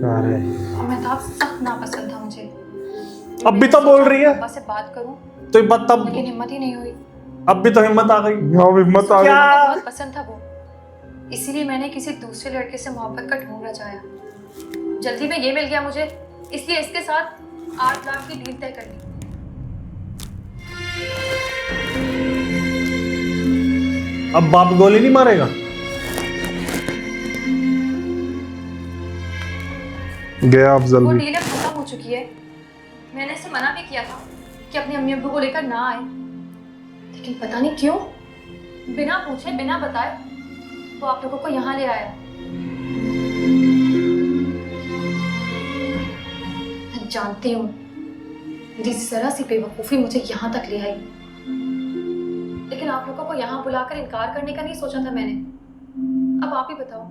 अरे मेहताब सख्त नापसंद था मुझे। अब भी तो बोल रही है। पापा से बात करूं तो बात तब, लेकिन हिम्मत ही नहीं हुई। अब भी तो हिम्मत आ गई। अब हिम्मत आ क्या? गई। बहुत पसंद था वो, इसीलिए मैंने किसी दूसरे लड़के से मोहब्बत का ढूंढ रचाया। जल्दी में ये मिल गया मुझे, इसलिए इसके साथ 8 लाख की डील तय कर ली। अब बाप गोली नहीं मारेगा? गया अफजल वो भी। डील अब खत्म हो चुकी है। मैंने इसे मना भी किया था कि अपने अम्मी अब्बू को लेकर ना आए, लेकिन पता नहीं क्यों बिना पूछे बिना बताए वो आप लोगों को यहाँ ले आया। मैं जानती हूँ मेरी जरा सी बेवकूफी मुझे यहाँ तक ले आई, लेकिन आप लोगों को यहाँ बुलाकर इनकार करने का नहीं सोचा था मैंने। अब आप ही बताओ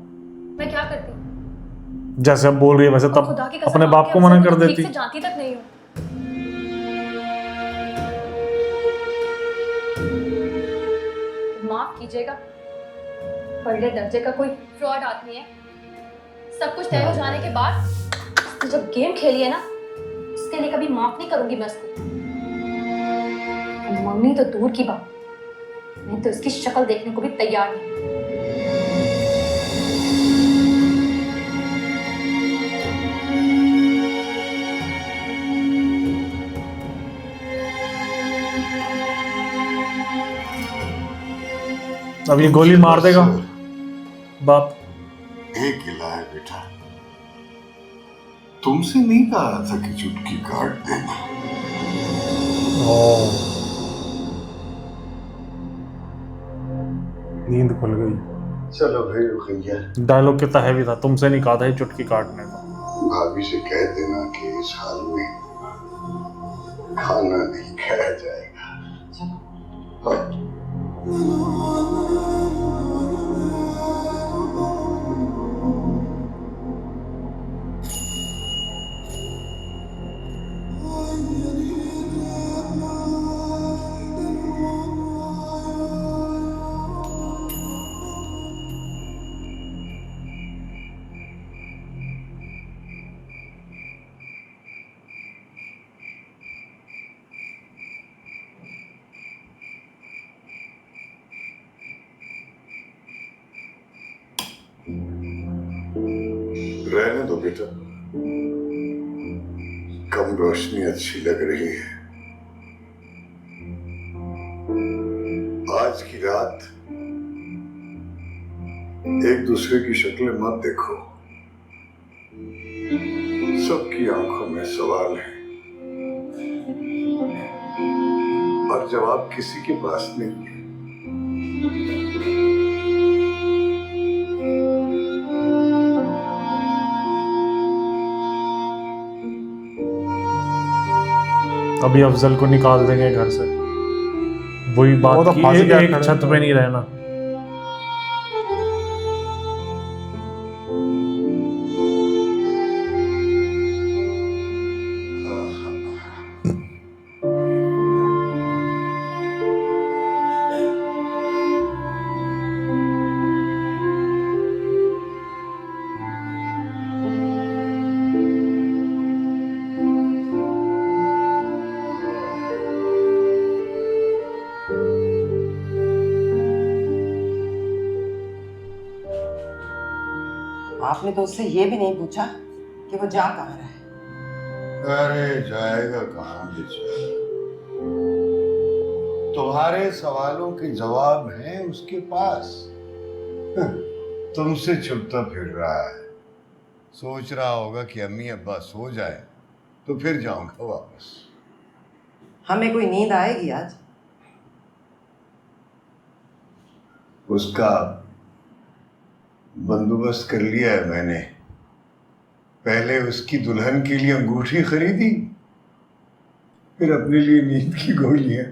मैं क्या करती। जैसे अब बोल रही है वैसे और तब खुदा की कसम अपने बाप आपके को मना अफसर कर तो देती। ठीक से जानती तक नहीं हूँ। माफ कीजिएगा, पहले दर्जे का कोई फ्रॉड आदमी है। सब कुछ तय हो जाने के बाद जब गेम खेली है ना, उसके लिए कभी माफ नहीं करूंगी मैं उसको। मम्मी तो दूर की बात, मैं तो उसकी शक्ल देखने को भी तैयार नहीं। अब ये गोली मार देगा बाप। एक गिला है बेटा, तुमसे नहीं कहा था कि चुटकी काट देना। नींद खुल गई। चलो भाई रुकैया, डायलॉग कितना हैवी था, तुमसे नहीं कहा था ये चुटकी काटने का। भाभी से कह देना कि इस हाल में खाना नहीं खाया जाएगा। हाँ। रहने दो बेटा, कम रोशनी अच्छी लग रही है। आज की रात एक दूसरे की शक्लें मत देखो, सबकी आंखों में सवाल है और जवाब किसी के पास नहीं है। अभी अफजल को निकाल देंगे घर से, वही बात वो तो की फांसी क्या एक खड़े छत पे नहीं रहना। आपने तो उससे ये भी नहीं पूछा कि वो जा कहाँ रहा है। अरे जाएगा कहाँ बेचारा, तुम्हारे सवालों के जवाब हैं उसके पास। तुमसे छुपता फिर रहा है, सोच रहा होगा कि अम्मी अब्बा सो जाए तो फिर जाऊंगा वापस। हमें कोई नींद आएगी आज? उसका बंदोबस्त कर लिया है मैंने। पहले उसकी दुल्हन के लिए अंगूठी खरीदी, फिर अपने लिए नींद की गोलियां।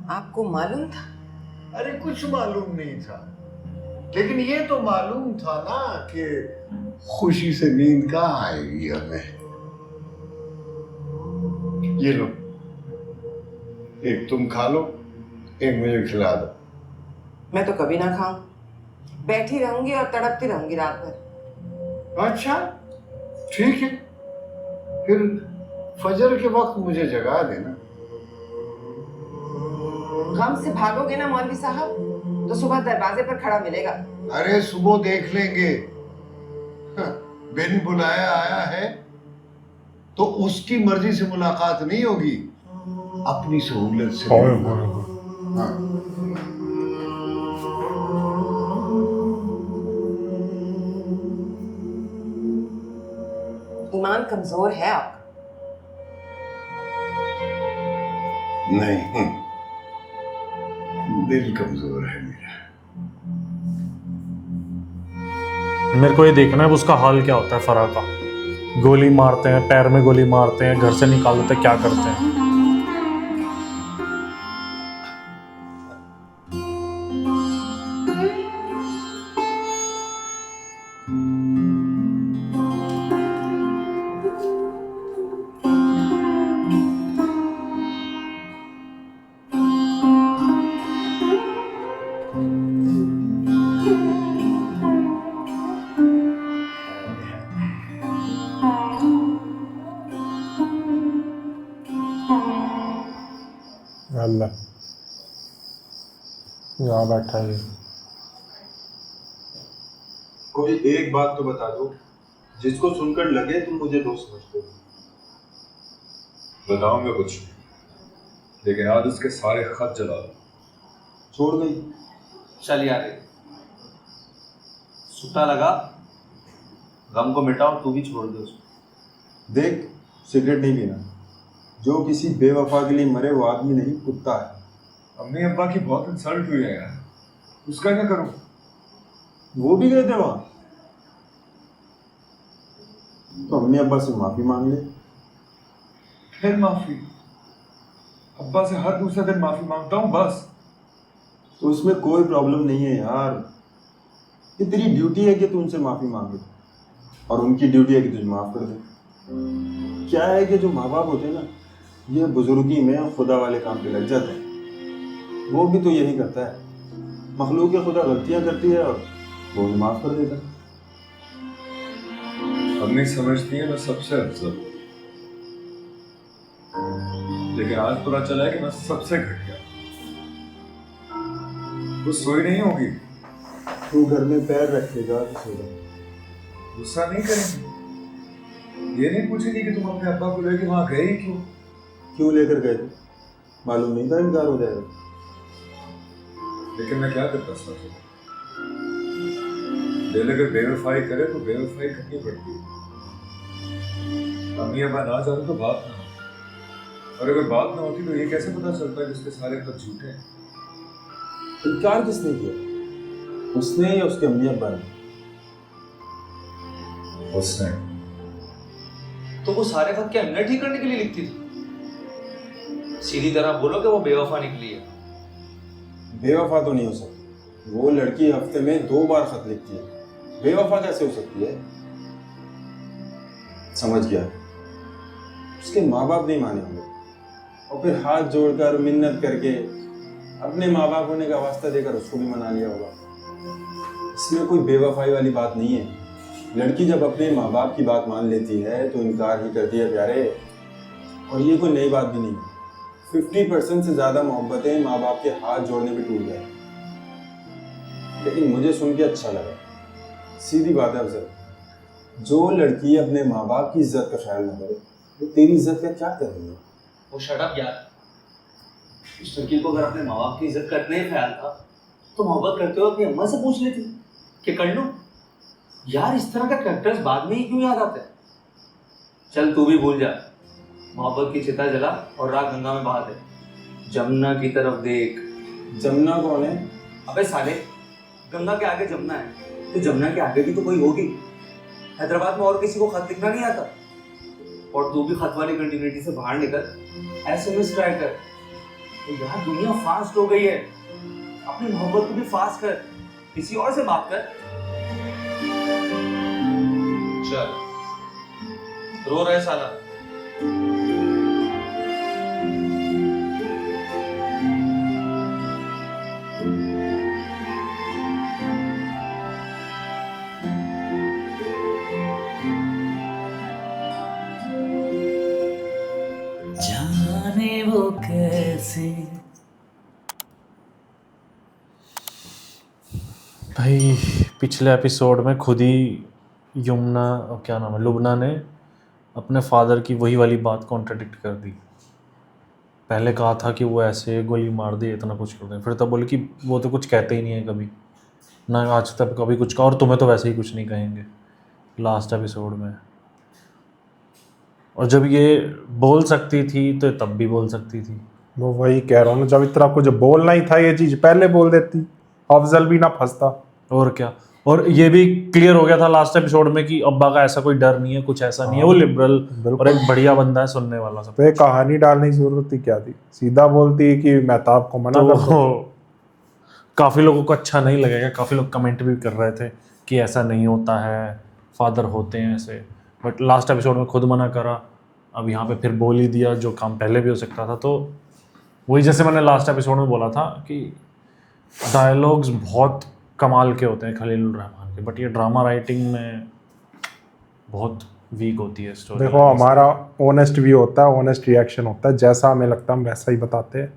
आपको मालूम था? अरे कुछ मालूम नहीं था, लेकिन ये तो मालूम था ना कि खुशी से नींद कहाँ आएगी हमें। ये लो, एक तुम खा लो, एक मुझे खिला दो। मैं तो कभी ना खाऊं, बैठी रहूंगी और तड़पती रहूंगी रात भर। अच्छा ठीक है, फिर फजर के वक्त मुझे जगा देना। गम से भागोगे ना मौलवी साहब तो सुबह दरवाजे पर खड़ा मिलेगा। अरे सुबह देख लेंगे। हाँ, बिन बुलाया आया है तो उसकी मर्जी से मुलाकात नहीं होगी, अपनी सहूलत से ओए होगी। ओए ओए। हाँ। ईमान कमजोर है आपका। नहीं, दिल कमजोर है मेरा। मेरे को ये देखना है उसका हाल क्या होता है फराह का। गोली मारते हैं, पैर में गोली मारते हैं, घर से निकाल देते हैं, क्या करते हैं? अल्लाह, यहाँ बैठा है। कोई एक बात तो बता दो जिसको सुनकर लगे तुम मुझे दोस्त समझते हो। बताऊंगा कुछ, लेकिन आज उसके सारे खत जला दो। छोड़ गई। चल यार, सुता लगा, गम को मिटाओ, तू भी छोड़ दे उसको। देख, सिगरेट नहीं पीना। जो किसी बेवफा के लिए मरे वो आदमी नहीं, कुत्ता है। अम्मी अब्बा की बहुत इंसल्ट हुई है यार, उसका क्या करूं? वो भी गए थे वहां, तो अम्मी अब्बा से माफी मांग ले। फिर माफी? अब्बा से हर दूसरे दिन माफी मांगता हूँ बस। तो उसमें कोई प्रॉब्लम नहीं है यार, ये तेरी ड्यूटी है कि तू उनसे माफी मांगे और उनकी ड्यूटी है कि तुझे माफ कर दे। क्या है कि जो माँ बाप होते हैं ना, ये बुजुर्गी में खुदा वाले काम पे लग जाते हैं। वो भी तो यही करता है, मखलूक खुदा गलतियां करती है और वो भी माफ कर देता है। अम्मी समझती है मैं सबसे अफजल हूँ, लेकिन आज पता चला है कि मैं सबसे घटिया। वो सोई नहीं होगी। तू घर में पैर रखेगा तो सोगा। गुस्सा नहीं करेंगे, ये नहीं पूछेगी कि तुम अपने अब्बा को लेके वहां गए ही क्यों? क्यों लेकर गए थे? मालूम नहीं था इनकार हो जाएगा। लेकिन मैं क्या करता सच? दिल अगर बेवफाई करे तो बेवफाई करनी पड़ती है। अम्मी अब्बा ना जाने तो बात ना हो, और अगर बात ना होती तो ये कैसे पता चलता है कि उसके सारे खत झूठे हैं? इनकार किसने किया, उसने या उसके अम्मी अब्बा ने? उसने। तो वो सारे खत क्या हमने ठीक करने के लिए लिखती थी? सीधी तरह बोलो कि वो बेवफा निकली है। बेवफा तो नहीं हो सकती, वो लड़की हफ्ते में 2 बार खत लिखती है, बेवफा कैसे हो सकती है? समझ गया, उसके माँ बाप नहीं माने होंगे और फिर हाथ जोड़कर मिन्नत करके अपने माँ बाप होने का वास्ता देकर उसको भी मना लिया होगा। इसमें कोई बेवफाई वाली बात नहीं है। लड़की जब अपने माँ बाप की बात मान लेती है तो इनकार ही करती है प्यारे, और ये कोई नई बात भी नहीं है। 50% से ज्यादा मोहब्बतें माँ बाप के हाथ जोड़ने पे टूट गए। लेकिन मुझे सुन के अच्छा लगा। सीधी बात है अफजल, जो लड़की अपने माँ बाप की इज्जत का ख्याल न करे वो तेरी इज्जत का क्या कर रही है? वो शट अप यार। उस लड़की को अगर अपने माँ बाप की इज्जत करने ही ख्याल था तो मोहब्बत करते हुए अपनी अम्मा से पूछ लेती कि कर लूं। यार इस तरह का कैरेक्टर्स बाद में ही क्यों याद आते हैं? चल तू भी भूल जा, मोहब्बत की चिता जला और रात गंगा में बहा दे। जमुना की तरफ देख। जमुना कौन है? अबे साले, गंगा के आगे जमुना है तो जमुना के आगे भी तो कोई होगी। हैदराबाद में और किसी को खत लिखना नहीं आता। और तू भी खत वाली कंटिन्यूटी से बाहर निकल, एसएमएस ट्राई कर। तो यार दुनिया फास्ट हो गई है, अपनी मोहब्बत को भी फास्ट कर, किसी और से बात कर। चल रो रहे साला। भाई पिछले एपिसोड में खुद ही यमुना, क्या नाम है, लुबना ने अपने फादर की वही वाली बात कॉन्ट्रडिक्ट कर दी। पहले कहा था कि वो ऐसे गोली मार दी, इतना कुछ कर दें, फिर तब बोले कि वो तो कुछ कहते ही नहीं है कभी, ना आज तक कभी कुछ कहा, और तुम्हें तो वैसे ही कुछ नहीं कहेंगे लास्ट एपिसोड में। और जब ये बोल सकती थी तो तब भी बोल सकती थी। वो वही कह रहा हूँ ना, जब इतना कुछ बोलना ही था ये चीज पहले बोल देती, अफजल भी ना फंसता। और क्या, और ये भी क्लियर हो गया था लास्ट एपिसोड में कि अब्बा का ऐसा कोई डर नहीं है, कुछ ऐसा नहीं है, वो लिबरल और एक बढ़िया बंदा है, सुनने वाला सब। तो ये कहानी डालने की जरूरत ही क्या थी, सीधा बोलती है कि महताब को मना कर दो। तो काफ़ी लोगों को अच्छा नहीं लगेगा, काफ़ी लोग कमेंट भी कर रहे थे कि ऐसा नहीं होता है, फादर होते हैं ऐसे, बट लास्ट एपिसोड में खुद मना करा, अब यहाँ पे फिर बोल ही दिया जो काम पहले भी हो सकता था। तो वही जैसे मैंने लास्ट एपिसोड में बोला था कि डायलॉग्स बहुत कमाल के होते हैं खलीलुर रहमान के, बट ये ड्रामा राइटिंग में बहुत वीक होती है स्टोरी। देखो हमारा ऑनेस्ट व्यू होता है, ऑनेस्ट रिएक्शन होता है, जैसा हमें लगता है हम वैसा ही बताते हैं,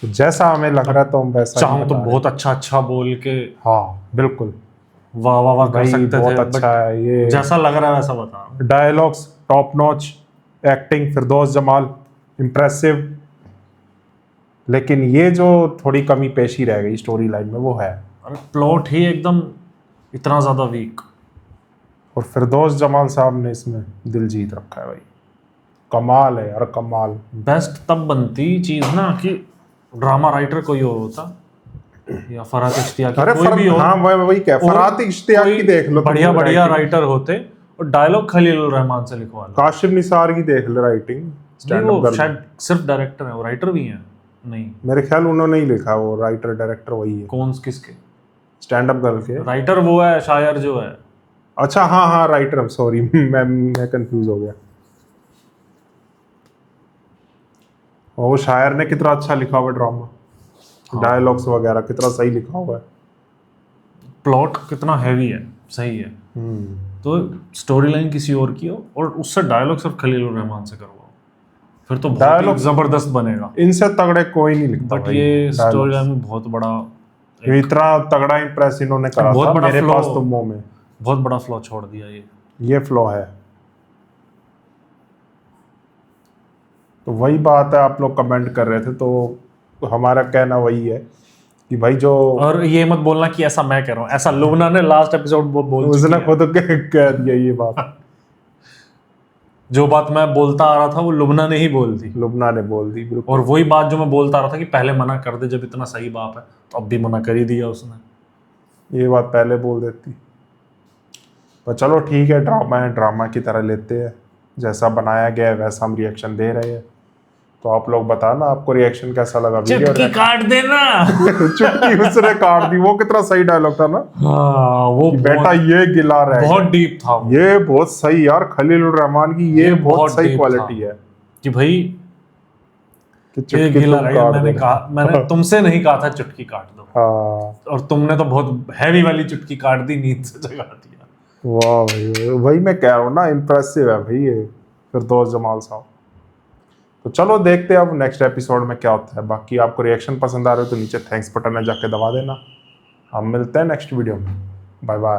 तो जैसा हमें लग रहा है तो हम वैसा ही चाहूँ तो बता रहे बहुत अच्छा बोल के हैं। हाँ बिल्कुल, वाह वाह वाह कर भाई सकते बहुत थे, अच्छा है ये, जैसा लग रहा है वैसा बता। डायलॉग्स टॉप नॉच, एक्टिंग फिरदौस जमाल इम्प्रेसिव, लेकिन ये जो थोड़ी कमी पेशी रह गई स्टोरी लाइन में वो है, और प्लॉट ही एकदम इतना ज़्यादा वीक। और फिरदौस जमाल साहब ने इसमें दिल जीत रखा है भाई, कमाल है यार कमाल। बेस्ट तब बनती चीज़ ना कि ड्रामा राइटर कोई और होता, या फरहात इश्तियाकी, अरे कोई भी हो, हाँ वही क्या, फरहात इश्तियाकी देख लो, बढ़िया बढ़िया राइटर होते और डायलॉग खलीलुर रहमान से लिखवा लो। काशिफ निसार की देख लो राइटिंग, नहीं, स्टैंड वो अप शायद सिर्फ डायरेक्टर है, वो राइटर भी हैं नहीं? मेरे ख्याल उन्होंने ही लिखा, वो राइटर डायरेक्टर वही है, कौन किसके? स्टैंड अप गर्ल के। राइटर वो है, शायर जो है। अच्छा हाँ राइटर, सॉरी मैं कंफ्यूज हो गया। वो शायर ने कितना अच्छा लिखा हुआ ड्रामा, डायलॉग्स वगैरह कितना सही लिखा हुआ है, प्लॉट कितना हैवी है, सही है। तो स्टोरी लाइन किसी और की हो और उससे डायलॉग सिर्फ खलीलुर रहमान से करवाओ, फिर तो बहुत Dialogue- जबरदस्त बनेगा। इनसे तगड़े कोई नहीं लिखता बट भाई ये स्टोरी dialogues। लाइन में बहुत बड़ा इतना तगड़ा इम्प्रेस इन्होंने करा बहुत था बड़ा मेरे flow- पास तो मुंह में, बहुत बड़ा फ्लॉ छोड़ दिया ये फ्लो है। तो वही बात है, आप लोग कमेंट कर रहे थे तो हमारा कहना वही है कि भाई जो, और ये मत बोलना कि ऐसा मैं कह रहा हूँ, ऐसा लुबना ने लास्ट एपिसोड बोल चुकी उसने है। खुद कह दिया ये बात, जो बात मैं बोलता आ रहा था वो लुबना ने ही बोल दी, लुबना ने बोल दी बिल्कुल। और वही बात जो मैं बोलता आ रहा था कि पहले मना कर दे जब इतना सही बाप है, तो अब भी मना कर ही दिया उसने। ये बात पहले बोल देती, पर चलो ठीक है, ड्रामा है, ड्रामा की तरह लेते हैं, जैसा बनाया गया है वैसा हम रिएक्शन दे रहे हैं। तो आप लोग बताना आपको रिएक्शन कैसा लगा वीडियो। चुटकी काट देना। चुटकी उसने काट दी, वो कितना सही डायलॉग था ना, हाँ वो बेटा ये गिला रहा है, बहुत डीप था वो। ये बहुत सही यार, खलीलुर रहमान की ये बहुत सही deep क्वालिटी था है कि भाई कि ये चुटकी गिला तुम रहा है। काट मैंने देना। कहा, मैंने तुमसे नहीं कहा था चुटकी काट दो, हाँ और तुमने तो बहुत हैवी वाली चुटकी काट दी, नींद से जगा दिया। वाह भाई, वही मैं कह रहा हूँ ना, इम्प्रेसिव है भाई ये फिरदौस जमाल साहब। तो चलो देखते हैं अब नेक्स्ट एपिसोड में क्या होता है। बाकी आपको रिएक्शन पसंद आ रहे हो तो नीचे थैंक्स बटन है, जाके दबा देना। हम मिलते हैं नेक्स्ट वीडियो में, बाय बाय।